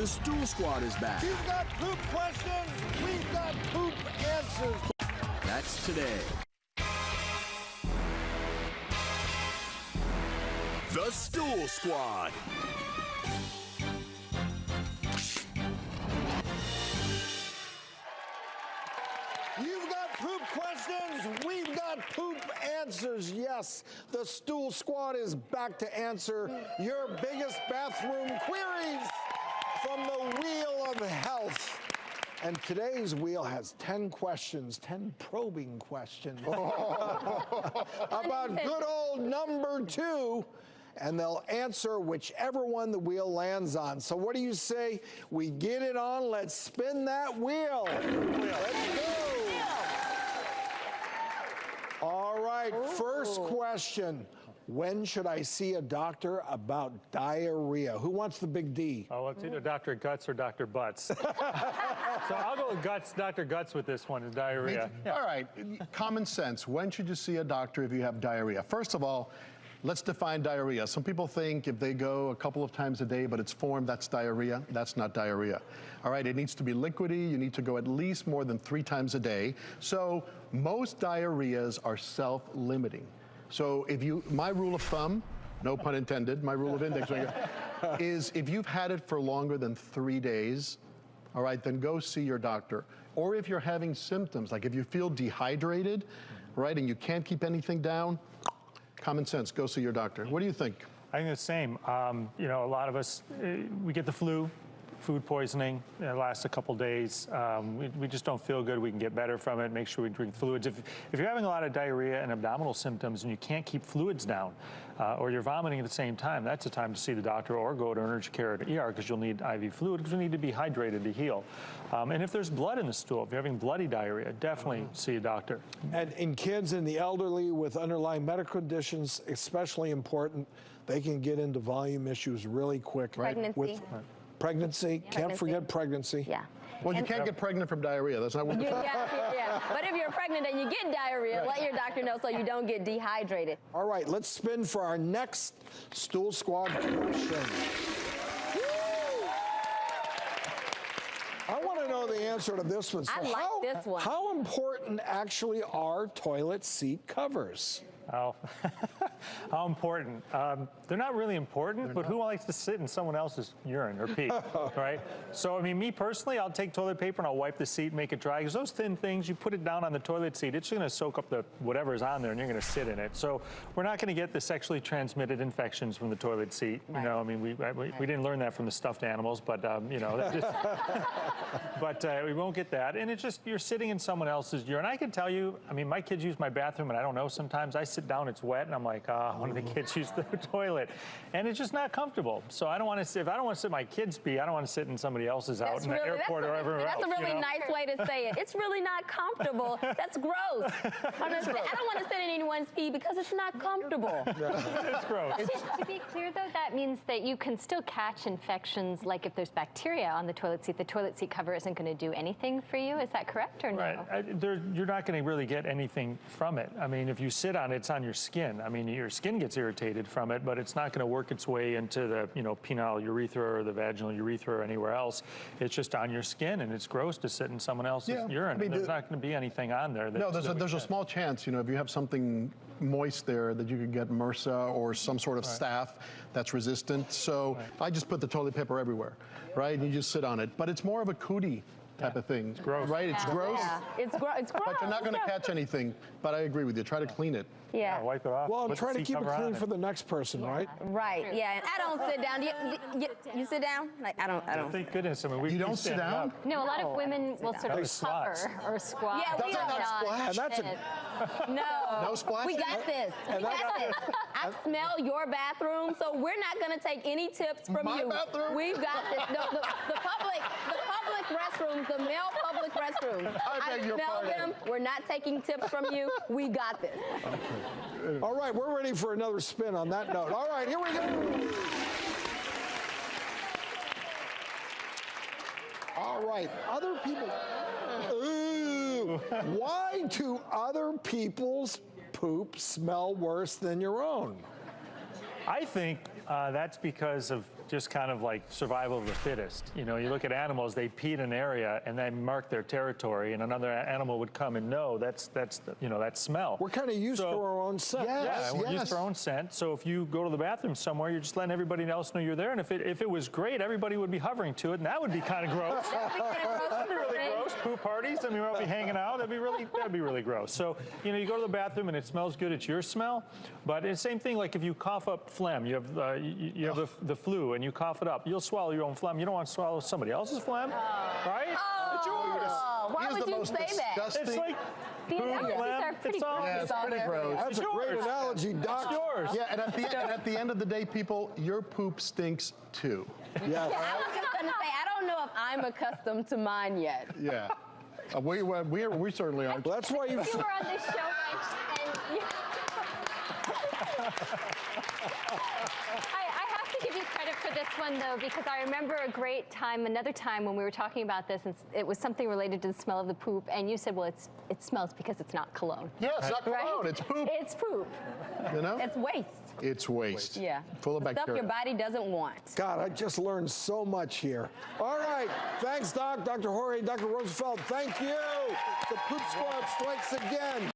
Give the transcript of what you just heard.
The Stool Squad is back. You've got poop questions, we've got poop answers. That's today. The Stool Squad. You've got poop questions, we've got poop answers. Yes, the Stool Squad is back to answer your biggest bathroom queries from the Wheel of Health. And today's wheel has 10 questions, 10 probing questions about good old number 2. And they'll answer whichever one the wheel lands on. So what do you say? We get it on, let's spin that wheel. Let's go. All right, first question. When should I see a doctor about diarrhea? Who wants the big D? Oh, it's either Dr. Guts or Dr. Butts. So I'll go with Guts, Dr. Guts with this one, is diarrhea. All right, common sense. When should you see a doctor if you have diarrhea? First of all, let's define diarrhea. Some people think if they go a couple of times a day, but it's formed, that's diarrhea. That's not diarrhea. All right, it needs to be liquidy. You need to go at least more than 3 times a day. So most diarrheas are self-limiting. So if my rule of thumb, no pun intended, my rule of index is if you've had it for longer than 3 days, all right, then go see your doctor. Or if you're having symptoms, like if you feel dehydrated, right, and you can't keep anything down, common sense, go see your doctor. What do you think? I think the same. You know, a lot of us, we get the flu, food poisoning, it lasts a couple days. We just don't feel good. We can get better from it. Make sure we drink fluids. If you're having a lot of diarrhea and abdominal symptoms and you can't keep fluids down, or you're vomiting at the same time, that's a time to see the doctor or go to an urgent care or to ER because you'll need IV fluid because you need to be hydrated to heal. And if there's blood in the stool, if you're having bloody diarrhea, definitely see a doctor. And in kids and the elderly with underlying medical conditions, especially important, they can get into volume issues really quick. Pregnancy. Pregnancy, can't forget pregnancy. Yeah. Well, you can't get pregnant from diarrhea. That's not what we're talking about. Yeah. But if you're pregnant and you get diarrhea, let your doctor know so you don't get dehydrated. All right, let's spin for our next Stool Squad question. I want to know the answer to this one. So I like this one. How important actually are toilet seat covers? Oh, how important. They're not really important, but who likes to sit in someone else's urine or pee, right? So, I mean, me personally, I'll take toilet paper and I'll wipe the seat, make it dry, because those thin things, you put it down on the toilet seat, it's gonna soak up the whatever's on there and you're gonna sit in it. So we're not gonna get the sexually transmitted infections from the toilet seat. You know, I mean, we didn't learn that from the stuffed animals, but, you know, that just, but we won't get that. And it's just, you're sitting in someone else's urine. I can tell you, I mean, my kids use my bathroom and I don't know sometimes. I sit down, it's wet, and I'm like, one of the kids used the toilet. And it's just not comfortable. So I don't want to sit, if I don't want to sit my kids pee, I don't want to sit in somebody else's out in the airport or everywhere else. That's a really nice way to say it. It's really not comfortable. That's gross. I don't want to sit in anyone's pee because it's not comfortable. It's gross. To be clear, though, that means that you can still catch infections, like if there's bacteria on the toilet seat cover isn't going to do anything for you. Is that correct or no? Right. You're not going to really get anything from it. I mean, if you sit on it, it's on your skin. I mean, your skin gets irritated from it, but it's not going to work its way into the, you know, penile urethra or the vaginal urethra or anywhere else. It's just on your skin, and it's gross to sit in someone else's urine. I mean, there's not going to be anything on there. No, there's a small chance, you know, if you have something moist there, that you could get MRSA or some sort of staph that's resistant. So I just put the toilet paper everywhere, right? And you just sit on it. But it's more of a cootie type of thing. It's gross. Right? It's gross. Yeah. It's gross. But you're not going to catch anything. But I agree with you. Try to clean it. Yeah. Wipe it off. Well, and try to keep it clean for the next person, right? Right. Yeah. And I don't sit down. You sit down? Like I don't. Thank goodness. I mean, You don't sit down? No, a lot of women will sort of splats. hover or squat. Yeah, we don't. And that's No splash? We got this. We got this. I smell your bathroom, so we're not going to take any tips from My you. bathroom? We've got this. The public restrooms, the male public restrooms. I beg your smell pardon. them. We're not taking tips from you. We got this. All right, we're ready for another spin on that note. All right, here we go. All right, other people. Ooh, why do other people's poop smell worse than your own? I think that's because of just kind of like survival of the fittest. You know, you look at animals, they pee in an area and they mark their territory, and another animal would come and know that's you know, that smell. We're kind of used to our own scent. Yeah, we're used to our own scent. So if you go to the bathroom somewhere, you're just letting everybody else know you're there. And if it was great, everybody would be hovering to it, and that would be kind of gross. That'd be really gross. Poop parties. I mean, we'll be hanging out. That'd be really gross. So you know, you go to the bathroom and it smells good. It's your smell. But it's the same thing. Like if you cough up phlegm, you have the flu, and you cough it up. You'll swallow your own phlegm. You don't want to swallow somebody else's phlegm, right? It's yours. Why would you say that? It's like The poop, analogies phlegm. are pretty It's all. gross. Yeah, it's pretty gross. That's a great analogy, Doc. It's yours. Yeah, and at the end of the day, people, your poop stinks too. Yes. Yeah, I was just gonna say, I don't know if I'm accustomed to mine yet. Yeah. We certainly are. Well, that's why you. You were on this show, Mike, and I have to give you credit for this one, though, because I remember another time when we were talking about this, and it was something related to the smell of the poop, and you said, well, it smells because it's not cologne. Yeah, it's not cologne, Right? it's poop. It's poop. You know? It's waste. It's waste. Yeah. Full of Stuff bacteria. your body doesn't want. God, I just learned so much here. All right. Thanks, Doc. Dr. Jorge, Dr. Rosenfeld, thank you. The Poop Squad strikes again.